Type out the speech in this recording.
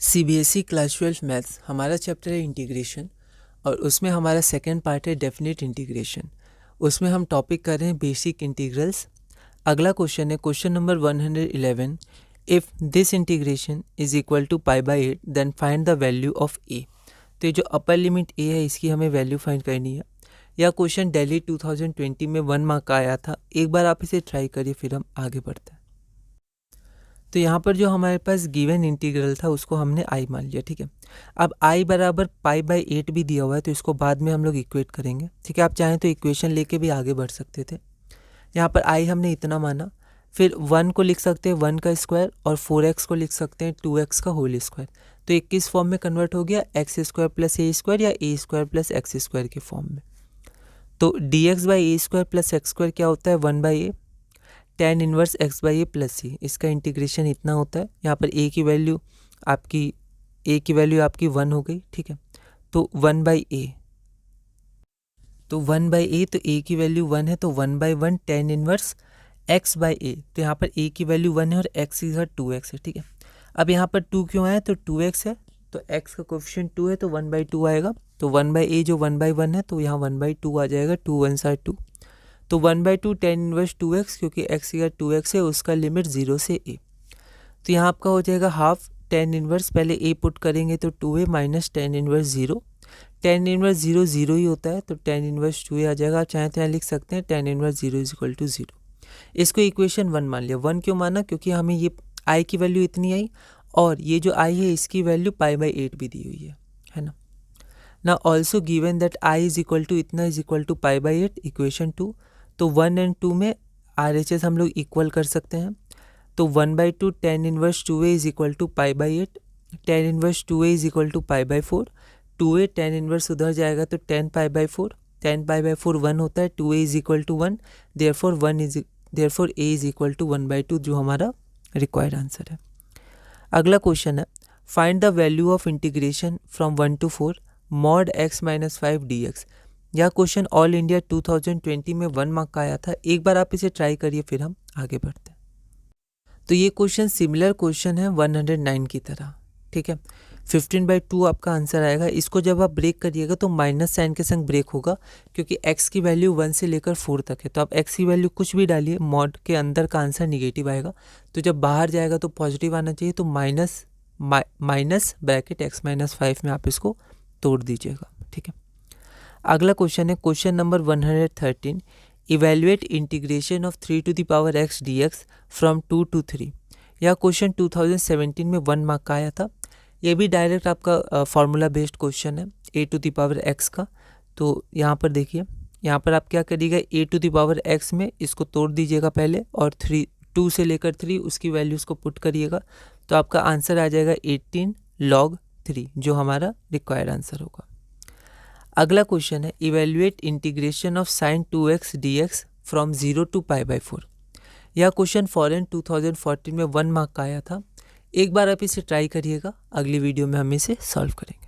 CBSE class 12 maths हमारा chapter है integration और उसमें हमारा सेकंड पार्ट है डेफिनेट इंटीग्रेशन। उसमें हम टॉपिक कर रहे हैं बेसिक इंटीग्रल्स। अगला क्वेश्चन है question number 111। If this integration is equal to π/8 then find the value of A. तो ये जो अपर लिमिट ए है इसकी हमें वैल्यू फाइंड करनी है। यह क्वेश्चन दिल्ली 2020 में 1 मार्क का आया था। एक बार आप इसे ट्राई करिए फिर हम आगे बढ़ते हैं। तो यहाँ पर जो हमारे पास गिवन इंटीग्रल था उसको हमने आई मान लिया, ठीक है। अब आई बराबर π/8 भी दिया हुआ है तो इसको बाद में हम लोग इक्वेट करेंगे, ठीक है। आप चाहें तो इक्वेशन लेके भी आगे बढ़ सकते थे। यहाँ पर आई हमने इतना माना, फिर 1 को लिख सकते हैं 1 का स्क्वायर और 4x को लिख सकते हैं 2x का होल स्क्वायर। तो एक किस फॉर्म में कन्वर्ट हो गया, x² + a² या a² + x² के फॉर्म में। तो dx/a² + x² क्या होता है, 1/a tan inverse x/a + c। इसका इंटीग्रेशन इतना होता है। यहाँ पर a की वैल्यू आपकी 1 हो गई, ठीक है। तो 1/a, तो 1/a, तो a की वैल्यू 1 है तो 1/1 tan इनवर्स x/a। तो यहाँ पर a की वैल्यू 1 है और x की जगह 2x है, ठीक है। अब यहाँ पर 2 क्यों आया, तो 2x है तो x का कोफिशिएंट 2 है तो 1/2 आएगा। तो 1/a जो 1/1 है तो यहाँ 1/2 आ जाएगा, 2 1s are 2। तो 1/2 tan इनवर्स 2x, क्योंकि x की जगह 2x है उसका लिमिट 0 से a। तो यहाँ आपका हो जाएगा हाफ tan इनवर्स, पहले a पुट करेंगे तो 2a minus tan inverse 0। tan inverse 0 0 ही होता है तो tan इनवर्स 2a आ जाएगा। आप चाहें तो यहाँ लिख सकते हैं tan इनवर्स 0 = 0। इसको इक्वेशन 1 मान लिया। 1 क्यों माना, क्योंकि हमें ये i की वैल्यू इतनी आई और ये जो i है इसकी वैल्यू π/8 भी दी हुई है ना। ना also given that i is equal to इतना इज इक्वल टू π/8, इक्वेशन 2। तो 1 और 2 में RHS हम लोग इक्वल कर सकते हैं। तो 1/2 tan inverse 2a is equal to π/8, tan inverse 2a is equal to π/4। 2a tan inverse उधर जाएगा तो tan π/4, tan π/4 1 होता है, 2a is equal to 1, therefore a is equal to 1/2 जो हमारा रिक्वायर्ड आंसर है। अगला क्वेश्चन है find the value of integration from 1 to 4 mod x - 5 dx। यह क्वेश्चन ऑल इंडिया 2020 में 1 मार्क का आया था। एक बार आप इसे ट्राई करिए फिर हम आगे बढ़ते हैं। तो ये क्वेश्चन सिमिलर क्वेश्चन है 109 की तरह, ठीक है। 15/2 आपका आंसर आएगा। इसको जब आप ब्रेक करिएगा तो माइनस साइन के संग ब्रेक होगा, क्योंकि x की वैल्यू 1 से लेकर 4 तक है। तो आप x की वैल्यू कुछ भी डालिए, मॉड के अंदर का आंसर निगेटिव आएगा। तो जब बाहर जाएगा तो पॉजिटिव आना चाहिए। तो माइनस ब्रैकेट x - 5 में आप इसको तोड़ दीजिएगा, ठीक है। अगला क्वेश्चन है question number 113। Evaluate integration of 3 to the power x dx from 2 to 3। यह क्वेश्चन 2017 में 1 मार्क का आया था। ये भी डायरेक्ट आपका फार्मूला बेस्ड क्वेश्चन है a to the power x का। तो यहाँ पर देखिए, यहाँ पर आप क्या करिएगा, a to the power x में इसको तोड़ दीजिएगा पहले और 2 से लेकर 3 उसकी वैल्यूज़ को पुट करिएगा। तो आपका आंसर आ जाएगा 18 log 3 जो हमारा रिक्वायर्ड आंसर होगा। अगला क्वेश्चन है evaluate integration of sin 2x dx from 0 to π/4। यह क्वेश्चन फॉरेन 2014 में 1 मार्क का आया था। एक बार आप इसे ट्राई करिएगा, अगली वीडियो में हम इसे सॉल्व करेंगे।